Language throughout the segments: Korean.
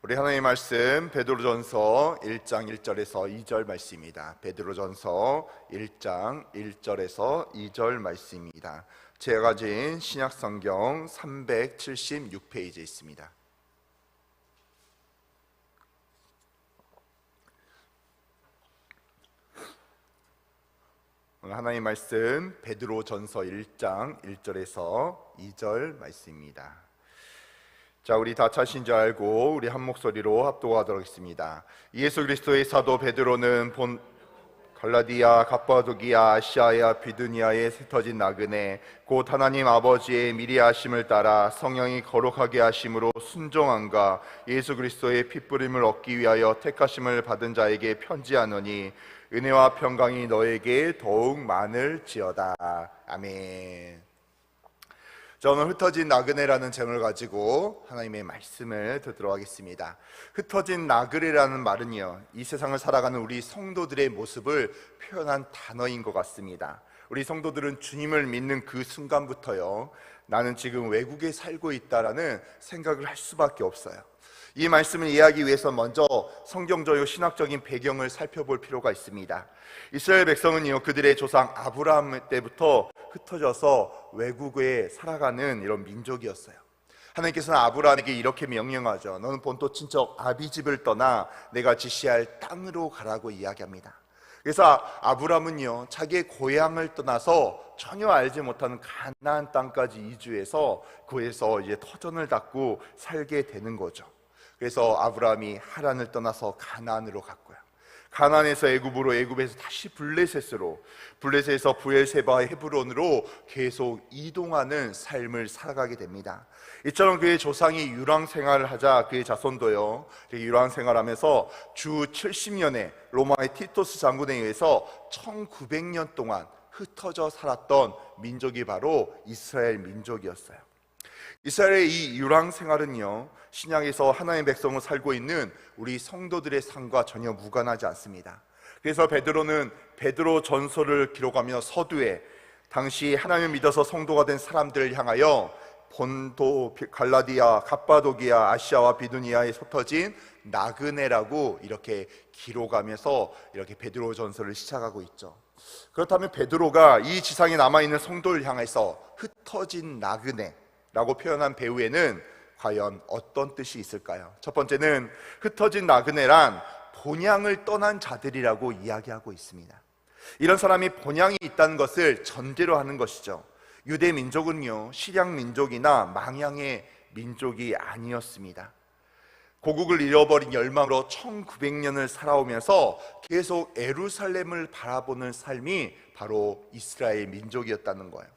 우리 하나님의 말씀 베드로전서 1장 1절에서 2절 말씀입니다. 베드로전서 1장 1절에서 2절 말씀입니다. 제가 가진 신약성경 376페이지에 있습니다. 오늘 하나님의 말씀 베드로전서 1장 1절에서 2절 말씀입니다. 자, 우리 다 차신 줄 알고 우리 한 목소리로 합독하도록 하겠습니다. 예수 그리스도의 사도 베드로는 본 갈라디아, 갑바도기아, 아시아야, 비두니아에 흩어진 나그네 곧 하나님 아버지의 미리 하심을 따라 성령이 거룩하게 하심으로 순종함과 예수 그리스도의 핏부림을 얻기 위하여 택하심을 받은 자에게 편지하노니 은혜와 평강이 너에게 더욱 많을지어다. 아멘. 저는 흩어진 나그네라는 제목을 가지고 하나님의 말씀을 듣도록 하겠습니다. 흩어진 나그네라는 말은요, 이 세상을 살아가는 우리 성도들의 모습을 표현한 단어인 것 같습니다. 우리 성도들은 주님을 믿는 그 순간부터요, 나는 지금 외국에 살고 있다라는 생각을 할 수밖에 없어요. 이 말씀을 이해하기 위해서 먼저 성경적이고 신학적인 배경을 살펴볼 필요가 있습니다. 이스라엘 백성은요, 그들의 조상 아브라함 때부터 흩어져서 외국에 살아가는 이런 민족이었어요. 하나님께서는 아브라함에게 이렇게 명령하죠. 너는 본토 친척 아비집을 떠나 내가 지시할 땅으로 가라고 이야기합니다. 그래서 아브라함은요, 자기의 고향을 떠나서 전혀 알지 못하는 가나안 땅까지 이주해서 그에서 이제 터전을 닦고 살게 되는 거죠. 그래서 아브라함이 하란을 떠나서 가나안으로 갔고요, 가나안에서 애굽으로, 애굽에서 다시 블레셋으로, 블레셋에서 부엘세바, 헤브론으로 계속 이동하는 삶을 살아가게 됩니다. 이처럼 그의 조상이 유랑 생활을 하자 그의 자손도요, 유랑 생활하면서 주 70년에 로마의 티토스 장군에 의해서 1900년 동안 흩어져 살았던 민족이 바로 이스라엘 민족이었어요. 이스라엘의 이 유랑 생활은요, 신약에서 하나님의 백성으로 살고 있는 우리 성도들의 삶과 전혀 무관하지 않습니다. 그래서 베드로는 베드로 전서를 기록하며 서두에 당시 하나님을 믿어서 성도가 된 사람들을 향하여 본토 갈라디아, 갑바도기아, 아시아와 비두니아에 흩어진 나그네라고 이렇게 기록하면서 이렇게 베드로 전서를 시작하고 있죠. 그렇다면 베드로가 이 지상에 남아있는 성도를 향해서 흩어진 나그네라고 표현한 배후에는 과연 어떤 뜻이 있을까요? 첫 번째는 흩어진 나그네란 본향을 떠난 자들이라고 이야기하고 있습니다. 이런 사람이 본향이 있다는 것을 전제로 하는 것이죠. 유대 민족은요, 실향 민족이나 망향의 민족이 아니었습니다. 고국을 잃어버린 열망으로 1900년을 살아오면서 계속 예루살렘을 바라보는 삶이 바로 이스라엘 민족이었다는 거예요.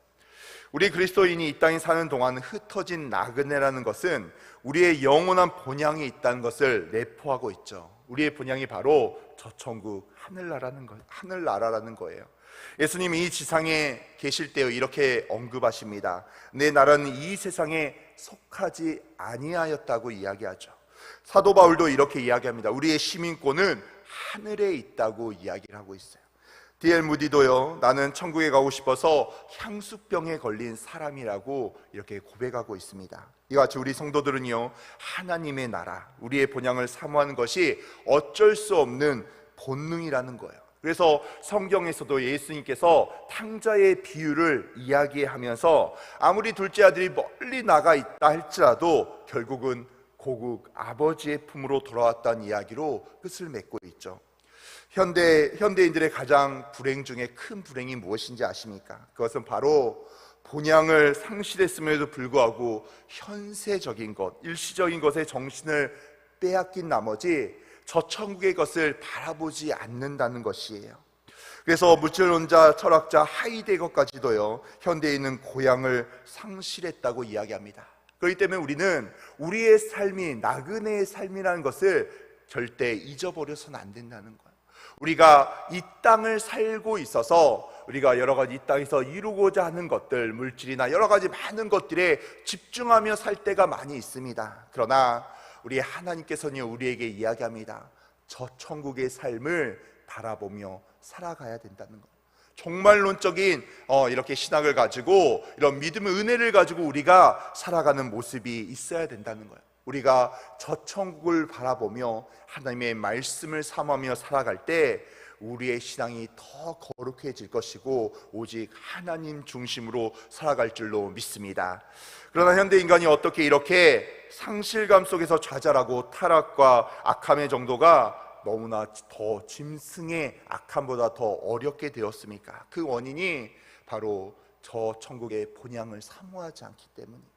우리 그리스도인이 이 땅에 사는 동안 흩어진 나그네라는 것은 우리의 영원한 본향이 있다는 것을 내포하고 있죠. 우리의 본향이 바로 저 천국 하늘나라라는 거예요. 예수님이 이 지상에 계실 때 이렇게 언급하십니다. 내 나라는 이 세상에 속하지 아니하였다고 이야기하죠. 사도 바울도 이렇게 이야기합니다. 우리의 시민권은 하늘에 있다고 이야기를 하고 있어요. D.L. 무디도요, 나는 천국에 가고 싶어서 향수병에 걸린 사람이라고 이렇게 고백하고 있습니다. 이같이 우리 성도들은요, 하나님의 나라, 우리의 본향을 사모하는 것이 어쩔 수 없는 본능이라는 거예요. 그래서 성경에서도 예수님께서 탕자의 비유를 이야기하면서 아무리 둘째 아들이 멀리 나가 있다 할지라도 결국은 고국 아버지의 품으로 돌아왔다는 이야기로 끝을 맺고 있죠. 현대인들의 가장 불행 중에 큰 불행이 무엇인지 아십니까? 그것은 바로 본향을 상실했음에도 불구하고 현세적인 것, 일시적인 것에 정신을 빼앗긴 나머지 저 천국의 것을 바라보지 않는다는 것이에요. 그래서 물질론자, 철학자 하이데거까지도요, 현대인은 고향을 상실했다고 이야기합니다. 그렇기 때문에 우리는 우리의 삶이 나그네의 삶이라는 것을 절대 잊어버려서는 안 된다는 거예요. 우리가 이 땅을 살고 있어서 우리가 여러 가지 이 땅에서 이루고자 하는 것들, 물질이나 여러 가지 많은 것들에 집중하며 살 때가 많이 있습니다. 그러나 우리 하나님께서는 우리에게 이야기합니다. 저 천국의 삶을 바라보며 살아가야 된다는 것. 종말론적인 이렇게 신학을 가지고 이런 믿음의 은혜를 가지고 우리가 살아가는 모습이 있어야 된다는 거예요. 우리가 저 천국을 바라보며 하나님의 말씀을 사모하며 살아갈 때 우리의 신앙이 더 거룩해질 것이고 오직 하나님 중심으로 살아갈 줄로 믿습니다. 그러나 현대 인간이 어떻게 이렇게 상실감 속에서 좌절하고 타락과 악함의 정도가 너무나 더 짐승의 악함보다 더 어렵게 되었습니까? 그 원인이 바로 저 천국의 본향을 사모하지 않기 때문입니다.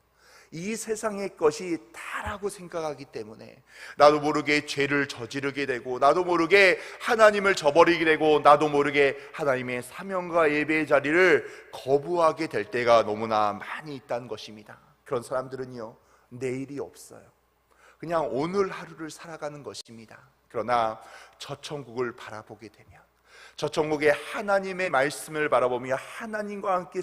이 세상의 것이 다라고 생각하기 때문에 나도 모르게 죄를 저지르게 되고, 나도 모르게 하나님을 저버리게 되고, 나도 모르게 하나님의 사명과 예배의 자리를 거부하게 될 때가 너무나 많이 있다는 것입니다. 그런 사람들은요, 내일이 없어요. 그냥 오늘 하루를 살아가는 것입니다. 그러나 저 천국을 바라보게 되면, 저 천국의 하나님의 말씀을 바라보며 하나님과 함께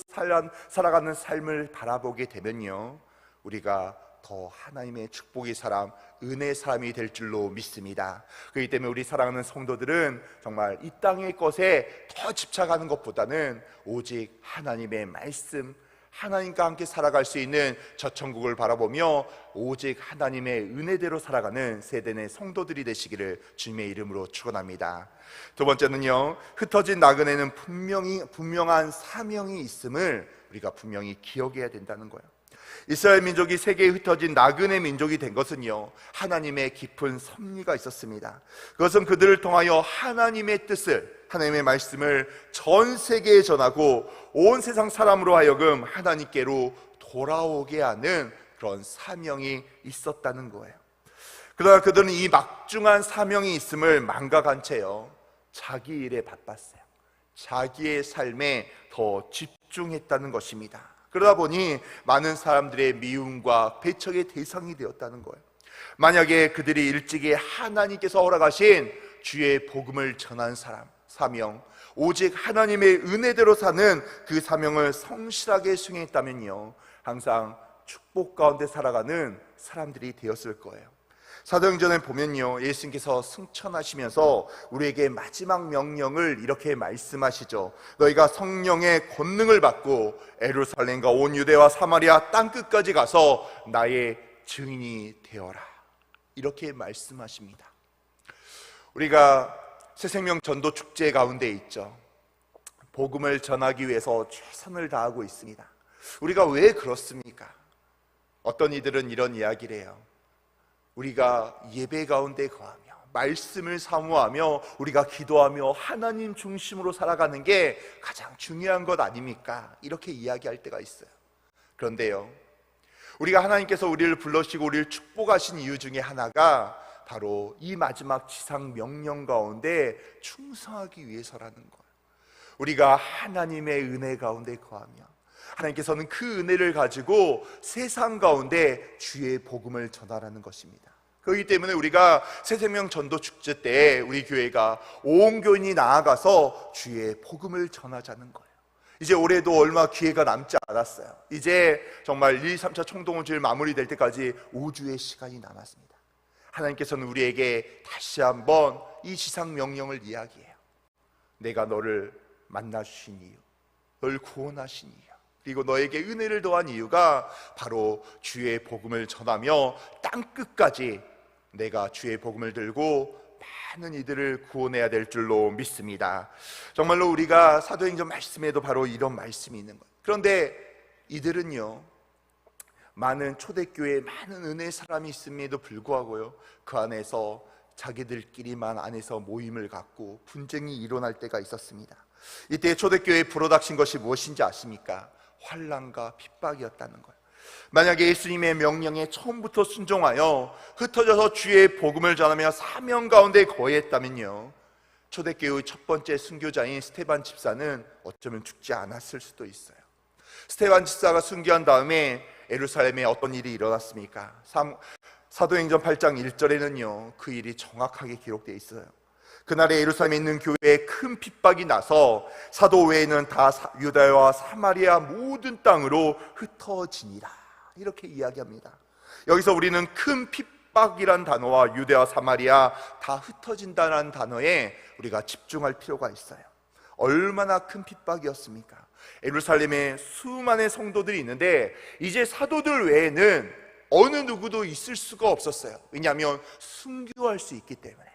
살아가는 삶을 바라보게 되면요, 우리가 더 하나님의 축복의 사람, 은혜의 사람이 될 줄로 믿습니다. 그렇기 때문에 우리 사랑하는 성도들은 정말 이 땅의 것에 더 집착하는 것보다는 오직 하나님의 말씀, 하나님과 함께 살아갈 수 있는 저 천국을 바라보며 오직 하나님의 은혜대로 살아가는 세대의 성도들이 되시기를 주님의 이름으로 축원합니다. 두 번째는요, 흩어진 나그네는 분명한 사명이 있음을 우리가 분명히 기억해야 된다는 거예요. 이스라엘 민족이 세계에 흩어진 나그네 민족이 된 것은요, 하나님의 깊은 섭리가 있었습니다. 그것은 그들을 통하여 하나님의 뜻을, 하나님의 말씀을 전 세계에 전하고 온 세상 사람으로 하여금 하나님께로 돌아오게 하는 그런 사명이 있었다는 거예요. 그러나 그들은 이 막중한 사명이 있음을 망각한 채요, 자기 일에 바빴어요. 자기의 삶에 더 집중했다는 것입니다. 그러다 보니 많은 사람들의 미움과 배척의 대상이 되었다는 거예요. 만약에 그들이 일찍이 하나님께서 허락하신 주의 복음을 전한 사명, 오직 하나님의 은혜대로 사는 그 사명을 성실하게 수행했다면요, 항상 축복 가운데 살아가는 사람들이 되었을 거예요. 사도행전에 보면요, 예수님께서 승천하시면서 우리에게 마지막 명령을 이렇게 말씀하시죠. 너희가 성령의 권능을 받고 예루살렘과 온 유대와 사마리아 땅끝까지 가서 나의 증인이 되어라, 이렇게 말씀하십니다. 우리가 새생명 전도 축제 가운데 있죠. 복음을 전하기 위해서 최선을 다하고 있습니다. 우리가 왜 그렇습니까? 어떤 이들은 이런 이야기를 해요. 우리가 예배 가운데 거하며 말씀을 사모하며 우리가 기도하며 하나님 중심으로 살아가는 게 가장 중요한 것 아닙니까? 이렇게 이야기할 때가 있어요. 그런데요, 우리가 하나님께서 우리를 불러주시고 우리를 축복하신 이유 중에 하나가 바로 이 마지막 지상 명령 가운데 충성하기 위해서라는 거예요. 우리가 하나님의 은혜 가운데 거하며 하나님께서는 그 은혜를 가지고 세상 가운데 주의 복음을 전하라는 것입니다. 그렇기 때문에 우리가 새생명 전도 축제 때 우리 교회가 온 교인이 나아가서 주의 복음을 전하자는 거예요. 이제 올해도 얼마 기회가 남지 않았어요. 이제 정말 1, 2, 3차 총동원주일 마무리될 때까지 5주의 시간이 남았습니다. 하나님께서는 우리에게 다시 한번 이 지상 명령을 이야기해요. 내가 너를 만나주신 이유, 널 구원하신 이유, 그리고 너에게 은혜를 더한 이유가 바로 주의 복음을 전하며 땅끝까지 내가 주의 복음을 들고 많은 이들을 구원해야 될 줄로 믿습니다. 정말로 우리가 사도행전 말씀에도 바로 이런 말씀이 있는 거예요. 그런데 이들은요, 많은 초대교회에 많은 은혜의 사람이 있음에도 불구하고요, 그 안에서 자기들끼리만 안에서 모임을 갖고 분쟁이 일어날 때가 있었습니다. 이때 초대교회에 불어닥친 것이 무엇인지 아십니까? 환난과 핍박이었다는 거예요. 만약에 예수님의 명령에 처음부터 순종하여 흩어져서 주의 복음을 전하며 사명 가운데 거했다면요, 초대교회의 첫 번째 순교자인 스데반 집사는 어쩌면 죽지 않았을 수도 있어요. 스데반 집사가 순교한 다음에 예루살렘에 어떤 일이 일어났습니까? 사도행전 8장 1절에는요 그 일이 정확하게 기록되어 있어요. 그날에 예루살렘에 있는 교회에 큰 핍박이 나서 사도 외에는 다 유다와 사마리아 모든 땅으로 흩어지니라, 이렇게 이야기합니다. 여기서 우리는 큰 핍박이란 단어와 유대와 사마리아 다 흩어진다는 단어에 우리가 집중할 필요가 있어요. 얼마나 큰 핍박이었습니까? 예루살렘에 수많은 성도들이 있는데 이제 사도들 외에는 어느 누구도 있을 수가 없었어요. 왜냐하면 순교할 수 있기 때문에.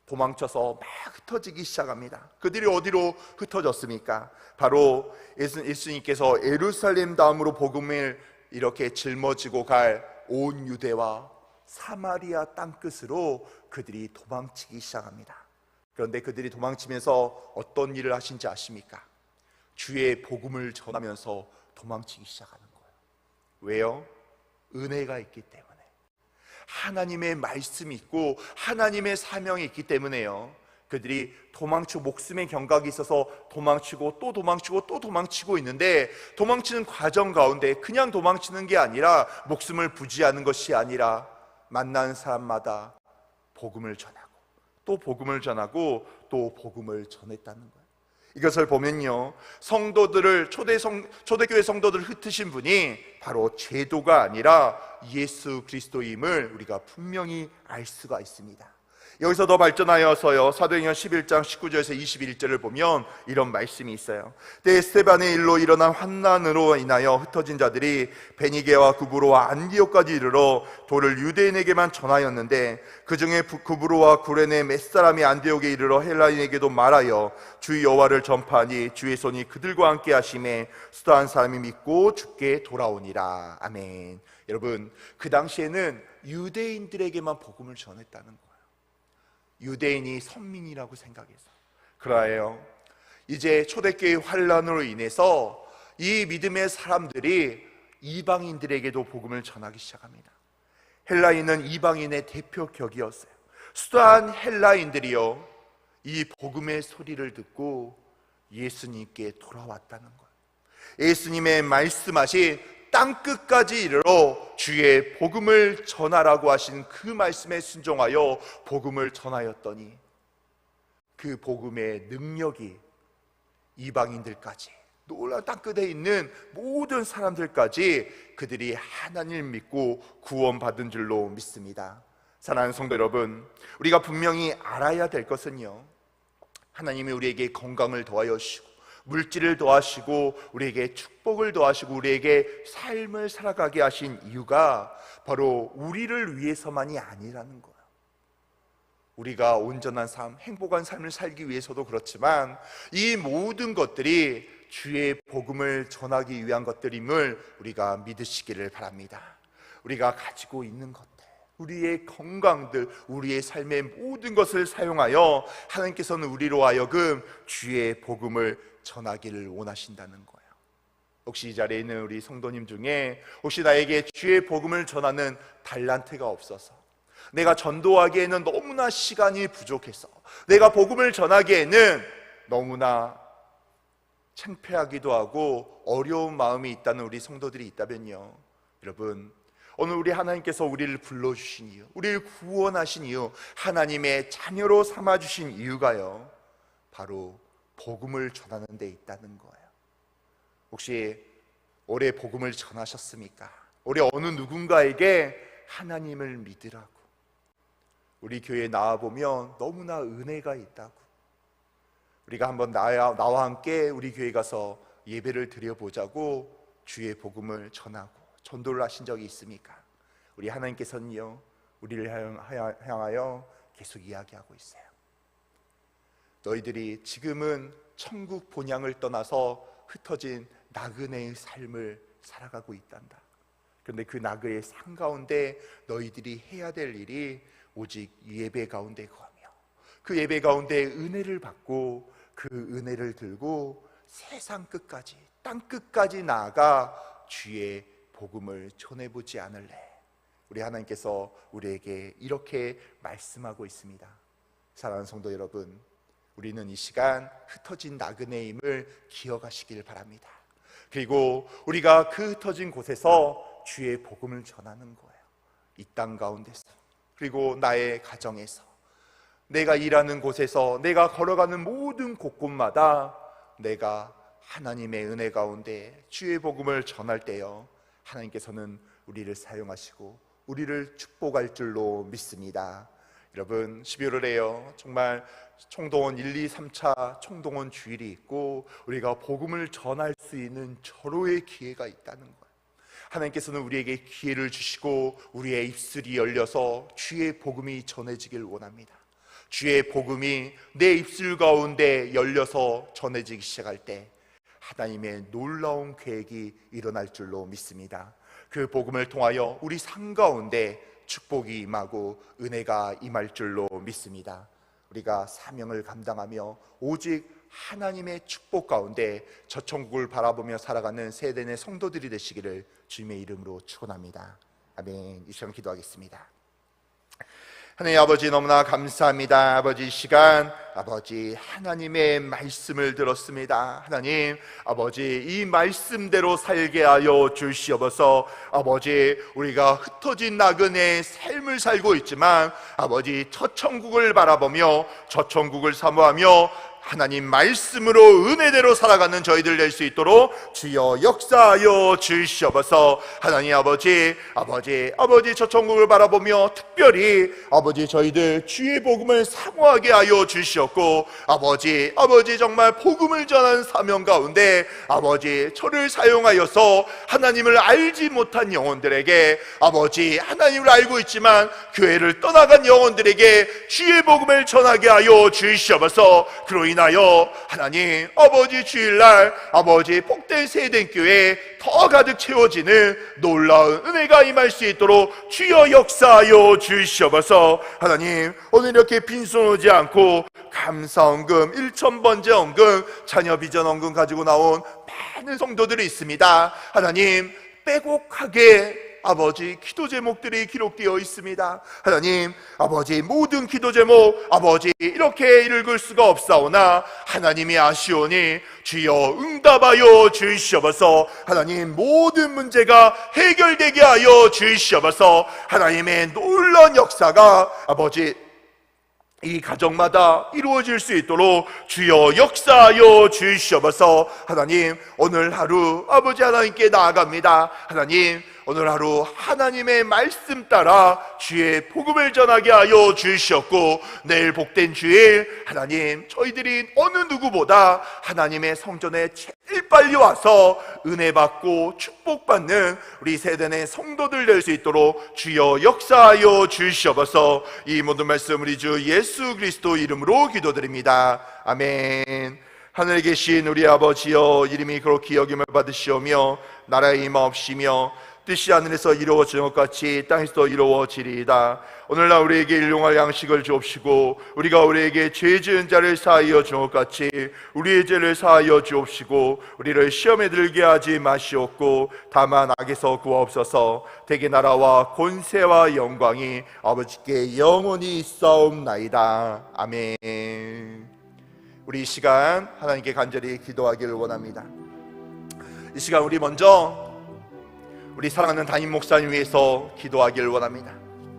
도망쳐서 막 흩어지기 시작합니다. 그들이 어디로 흩어졌습니까? 바로 예수님께서 예루살렘 다음으로 복음을 이렇게 짊어지고 갈 온 유대와 사마리아 땅끝으로 그들이 도망치기 시작합니다. 그런데 그들이 도망치면서 어떤 일을 하신지 아십니까? 주의 복음을 전하면서 도망치기 시작하는 거예요. 왜요? 은혜가 있기 때문에. 하나님의 말씀이 있고 하나님의 사명이 있기 때문에요. 그들이 도망치고 목숨의 경각이 있어서 도망치고 또 도망치고 또 도망치고 있는데, 도망치는 과정 가운데 그냥 도망치는 게 아니라, 목숨을 부지하는 것이 아니라 만나는 사람마다 복음을 전하고 또 복음을 전하고 또 복음을 전했다는 거예요. 이것을 보면요, 성도들을 초대교회 성도들을 흩으신 분이 바로 제도가 아니라 예수 그리스도임을 우리가 분명히 알 수가 있습니다. 여기서 더 발전하여서요, 사도행전 11장 19절에서 21절을 보면 이런 말씀이 있어요. 때에 스데반의 일로 일어난 환난으로 인하여 흩어진 자들이 베니게와 구브로와 안디옥까지 이르러 도를 유대인에게만 전하였는데, 그 중에 구브로와 구레네 몇 사람이 안디옥에 이르러 헬라인에게도 말하여 주 여호와를 전파하니 주의 손이 그들과 함께 하심에 수다한 사람이 믿고 주께 돌아오니라. 아멘. 여러분, 그 당시에는 유대인들에게만 복음을 전했다는 거예요. 유대인이 선민이라고 생각해서. 그러하여 이제 초대교회 환란으로 인해서 이 믿음의 사람들이 이방인들에게도 복음을 전하기 시작합니다. 헬라인은 이방인의 대표격이었어요. 수다한 헬라인들이요, 이 복음의 소리를 듣고 예수님께 돌아왔다는 거예요. 예수님의 말씀하신 땅끝까지 이르러 주의 복음을 전하라고 하신 그 말씀에 순종하여 복음을 전하였더니, 그 복음의 능력이 이방인들까지, 놀라운 땅끝에 있는 모든 사람들까지 그들이 하나님을 믿고 구원받은 줄로 믿습니다. 사랑하는 성도 여러분, 우리가 분명히 알아야 될 것은요, 하나님이 우리에게 건강을 더하여 주시고 물질을 더하시고 우리에게 축복을 더하시고 우리에게 삶을 살아가게 하신 이유가 바로 우리를 위해서만이 아니라는 거예요. 우리가 온전한 삶, 행복한 삶을 살기 위해서도 그렇지만, 이 모든 것들이 주의 복음을 전하기 위한 것들임을 우리가 믿으시기를 바랍니다. 우리가 가지고 있는 것들, 우리의 건강들, 우리의 삶의 모든 것을 사용하여 하나님께서는 우리로 하여금 주의 복음을 전하기를 원하신다는 거예요. 혹시 이 자리에 있는 우리 성도님 중에 혹시 나에게 주의 복음을 전하는 달란트가 없어서, 내가 전도하기에는 너무나 시간이 부족해서, 내가 복음을 전하기에는 너무나 창피하기도 하고 어려운 마음이 있다는 우리 성도들이 있다면요, 여러분, 오늘 우리 하나님께서 우리를 불러주신 이유, 우리를 구원하신 이유, 하나님의 자녀로 삼아주신 이유가요, 바로 복음을 전하는 데 있다는 거예요. 혹시 올해 복음을 전하셨습니까? 올해 어느 누군가에게 하나님을 믿으라고, 우리 교회에 나와보면 너무나 은혜가 있다고, 우리가 한번 나와 함께 우리 교회 가서 예배를 드려보자고 주의 복음을 전하고 전도를 하신 적이 있습니까? 우리 하나님께서는요, 우리를 향하여 계속 이야기하고 있어요. 너희들이 지금은 천국 본향을 떠나서 흩어진 나그네의 삶을 살아가고 있단다. 그런데 그 나그네의 삶 가운데 너희들이 해야 될 일이 오직 예배 가운데 거하며, 그 예배 가운데 은혜를 받고 그 은혜를 들고 세상 끝까지, 땅 끝까지 나아가 주의 복음을 전해보지 않을래. 우리 하나님께서 우리에게 이렇게 말씀하고 있습니다. 사랑하는 성도 여러분, 우리는 이 시간 흩어진 나그네임을 기억하시길 바랍니다. 그리고 우리가 그 흩어진 곳에서 주의 복음을 전하는 거예요. 이 땅 가운데서, 그리고 나의 가정에서, 내가 일하는 곳에서, 내가 걸어가는 모든 곳곳마다 내가 하나님의 은혜 가운데 주의 복음을 전할 때요, 하나님께서는 우리를 사용하시고 우리를 축복할 줄로 믿습니다. 여러분, 12월에요, 정말 총동원 1, 2, 3차 총동원 주일이 있고 우리가 복음을 전할 수 있는 절호의 기회가 있다는 거예요. 하나님께서는 우리에게 기회를 주시고 우리의 입술이 열려서 주의 복음이 전해지길 원합니다. 주의 복음이 내 입술 가운데 열려서 전해지기 시작할 때 하나님의 놀라운 계획이 일어날 줄로 믿습니다. 그 복음을 통하여 우리 삶 가운데 축복이 임하고 은혜가 임할 줄로 믿습니다. 우리가 사명을 감당하며 오직 하나님의 축복 가운데 저 천국을 바라보며 살아가는 세대의 성도들이 되시기를 주님의 이름으로 축원합니다. 아멘. 이 시간 기도하겠습니다. 하나님 아버지, 너무나 감사합니다. 아버지, 이 시간 아버지 하나님의 말씀을 들었습니다. 하나님 아버지, 이 말씀대로 살게 하여 주시옵소서. 아버지, 우리가 흩어진 나그네의 삶을 살고 있지만 아버지 첫 천국을 바라보며 첫 천국을 사모하며 하나님 말씀으로 은혜대로 살아가는 저희들 될 수 있도록 주여 역사하여 주시옵소서. 하나님 아버지 저 천국을 바라보며 특별히 아버지 저희들 주의 복음을 사모하게 하여 주시옵고 아버지 정말 복음을 전하는 사명 가운데 아버지 저를 사용하여서 하나님을 알지 못한 영혼들에게 아버지 하나님을 알고 있지만 교회를 떠나간 영혼들에게 주의 복음을 전하게 하여 주시옵소서. 그로 인하여 하나님 아버지 주일날 아버지 복된 세대교회 더 가득 채워지는 놀라운 은혜가 임할 수 있도록 주여 역사하여 주시옵소서. 하나님 오늘 이렇게 빈손 오지 않고 감사헌금 1000번째 헌금 자녀 비전 헌금 가지고 나온 많은 성도들이 있습니다. 하나님 빼곡하게 아버지 기도 제목들이 기록되어 있습니다. 하나님 아버지 모든 기도 제목 아버지 이렇게 읽을 수가 없사오나 하나님이 아시오니 주여 응답하여 주시옵소서. 하나님 모든 문제가 해결되게 하여 주시옵소서. 하나님의 놀라운 역사가 아버지 이 가정마다 이루어질 수 있도록 주여 역사하여 주시옵소서. 하나님 오늘 하루 아버지 하나님께 나아갑니다. 하나님 오늘 하루 하나님의 말씀 따라 주의 복음을 전하게 하여 주시옵고 내일 복된 주일 하나님 저희들이 어느 누구보다 하나님의 성전에 제일 빨리 와서 은혜 받고 축복받는 우리 세대의 성도들 될 수 있도록 주여 역사하여 주시옵소서. 이 모든 말씀 우리 주 예수 그리스도 이름으로 기도드립니다. 아멘. 하늘에 계신 우리 아버지여, 이름이 그렇게 여김을 받으시오며 나라의 임하옵시며 뜻이 하늘에서 이루어지는 것 같이 땅에서도 이루어지리이다. 오늘날 우리에게 일용할 양식을 주옵시고 우리가 우리에게 죄 지은 자를 사하여 준 것 같이 우리의 죄를 사하여 주옵시고 우리를 시험에 들게 하지 마시옵고 다만 악에서 구하옵소서. 대개 나라와 권세와 영광이 아버지께 영원히 있사옵나이다. 아멘. 우리 이 시간 하나님께 간절히 기도하기를 원합니다. 이 시간 우리 먼저 우리 사랑하는 담임 목사님 위해서 기도하기를 원합니다.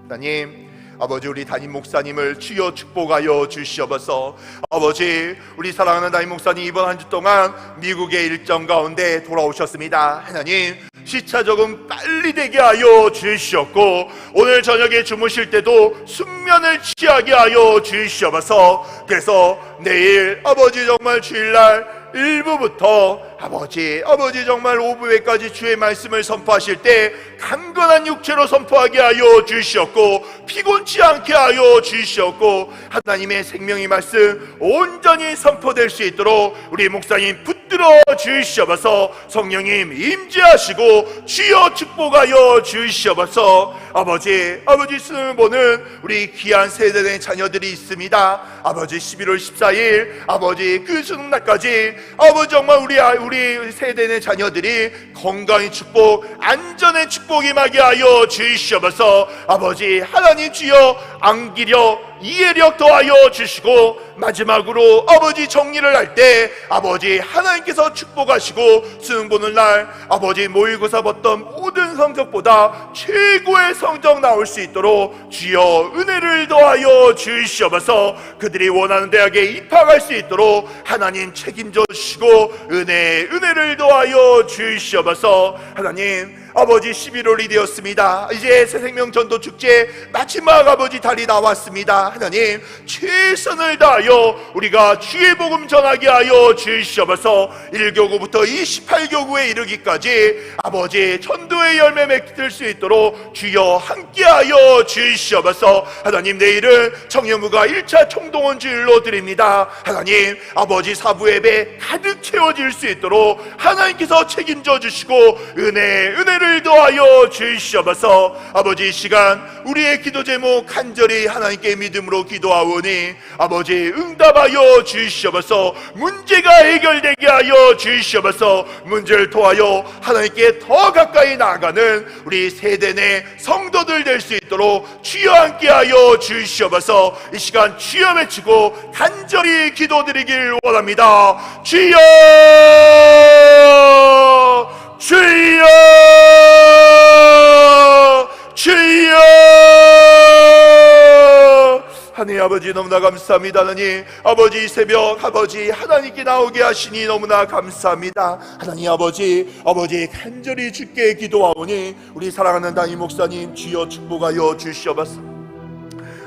하나님 아버지 우리 담임 목사님을 주여 축복하여 주시옵소서. 아버지 우리 사랑하는 담임 목사님 이번 한 주 동안 미국의 일정 가운데 돌아오셨습니다. 하나님 시차 적응 빨리 되게 하여 주시옵고 오늘 저녁에 주무실 때도 숙면을 취하게 하여 주시옵소서. 그래서 내일 아버지 정말 주일날 일부부터 아버지 정말 오후에까지 주의 말씀을 선포하실 때 강건한 육체로 선포하게 하여 주시옵고 피곤치 않게 하여 주시옵고 하나님의 생명의 말씀 온전히 선포될 수 있도록 우리 목사님 붙들어 주시옵소서. 성령님 임재하시고 주여 축복하여 주시옵소서. 아버지 수능을 보는 우리 귀한 세대의 자녀들이 있습니다. 아버지 11월 14일 아버지 그 수능날까지 아버지 정말 우리 세대의 자녀들이 건강의 축복 안전의 축복이 임하게 하여 주시옵소서. 아버지 하나님 주여 안기력 이해력 더하여 주시고 마지막으로 아버지 정리를 할 때 아버지 하나님께서 축복하시고 수능 보는 날 아버지 모의고사 봤던 모든 성적보다 최고의 성적 나올 수 있도록 주여 은혜를 더하여 주시옵소서. 그들이 원하는 대학에 입학할 수 있도록 하나님 책임져 주시고 은혜를 더하여 주시옵소서. 하나님 아버지 11월이 되었습니다. 이제 새생명 전도 축제 마지막 아버지 달이 나왔습니다. 하나님 최선을 다하여 우리가 주의 복음 전하게 하여 주시옵소서. 1교구부터 28교구에 이르기까지 아버지 전도의 열매 맺을 수 있도록 주여 함께하여 주시옵소서. 하나님 내일은 청년부가 1차 총동원 주일로 드립니다. 하나님 아버지 사부 예배 가득 채워질 수 있도록 하나님께서 책임져 주시고 은혜를 더하여 주시옵소서. 아버지 이 시간 우리의 기도 제목 간절히 하나님께 믿음으로 기도하오니 아버지 응답하여 주시옵소서. 문제가 해결되게 하여 주시옵소서. 문제를 통하여 하나님께 더 가까이 나아가는 우리 세대 내 성도들 될 수 있도록 주여 함께하여 주시옵소서. 이 시간 주여 외치고 간절히 기도드리길 원합니다. 주여 주여 주여. 하나님 아버지 너무나 감사합니다. 하나님 아버지 새벽 아버지 하나님께 나오게 하시니 너무나 감사합니다. 하나님 아버지 간절히 주께 기도하오니 우리 사랑하는 담임 목사님 주여 축복하여 주시옵소서.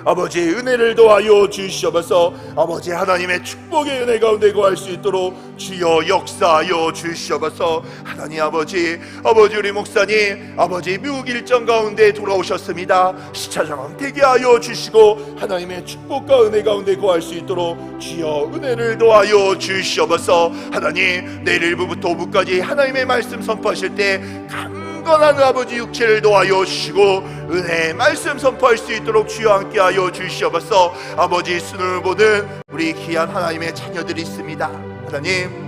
아버지 은혜를 더하여 주시옵소서. 아버지 하나님의 축복의 은혜 가운데 거할 수 있도록 주여 역사하여 주시옵소서. 하나님 아버지 우리 목사님 아버지 미국 일정 가운데 돌아오셨습니다. 시차장은 되게 하여 주시고 하나님의 축복과 은혜 가운데 거할 수 있도록 주여 은혜를 더하여 주시옵소서. 하나님 내일 1부부터 5부까지 하나님의 말씀 선포하실 때 강건한 아버지 육체를 도와여 주시고 은혜 말씀 선포할 수 있도록 주여 함께하여 주시옵소서. 아버지 수능을 보는 우리 귀한 하나님의 자녀들이 있습니다. 하나님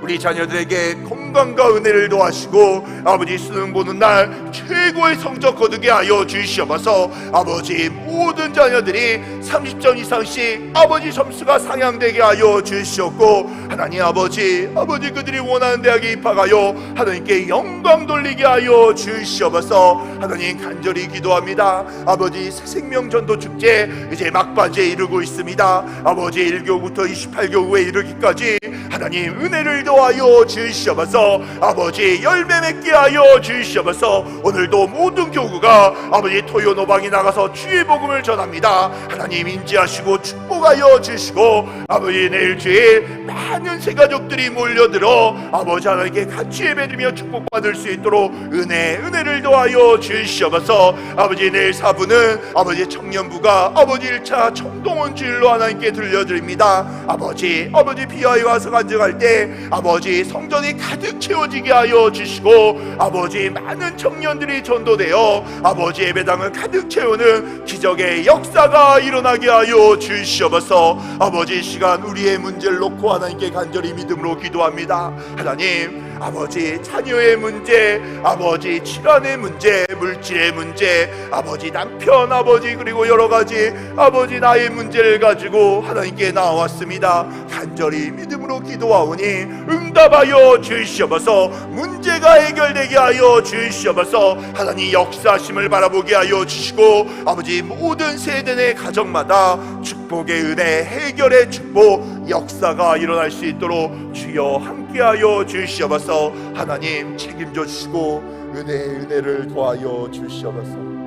우리 자녀들에게 건강과 은혜를 도와시고 아버지 수능 보는 날 최고의 성적 거두게 하여 주시옵소서. 아버지 모든 자녀들이 30점 이상씩 아버지 점수가 상향되게 하여 주시옵고 하나님 아버지 그들이 원하는 대학에 입학하여 하나님께 영광 돌리게 하여 주시옵소서. 하나님 간절히 기도합니다. 아버지 새생명 전도 축제 이제 막바지에 이르고 있습니다. 아버지 1교부터 28교구에 이르기까지 하나님 은혜를 더하여 주시옵소서. 아버지 열매 맺게 하여 주시옵소서. 오늘도 모든 교구가 아버지 토요노방에 나가서 주의 복음을 전합니다. 하나님 인지하시고 축복하여 주시고 아버지 내일 주일 많은 새가족들이 몰려들어 아버지 하나님께 같이 예배드리며 축복받을 수 있도록 은혜를 더하여 주시옵소서. 아버지 내일 4부는 아버지 청년부가 아버지 1차 총동원 주일로 하나님께 들려드립니다. 아버지 비하에 와서 간증할 때 아버지 성전이 가득 채워지게 하여 주시고 아버지 많은 청년들이 전도되어 아버지 예배당을 가득 채우는 기적의 역사가 일어나게 하여 주시옵소서. 아버지 시간 우리의 문제를 놓고 하나님께 간절히 믿음으로 기도합니다. 하나님 아버지 자녀의 문제, 아버지 질환의 문제, 물질의 문제, 아버지 남편 아버지 그리고 여러가지 아버지 나의 문제를 가지고 하나님께 나왔습니다. 간절히 믿음으로 기도하오니 응답하여 주시옵소서. 문제가 해결되게 하여 주시옵소서. 하나님 역사심을 바라보게 하여 주시고 아버지 모든 세대 내 가정마다 축복의 은혜 해결의 축복 역사가 일어날 수 있도록 주여 함께하여 주시옵소서. 하나님 책임져 주시고 은혜를 더하여 주시옵소서.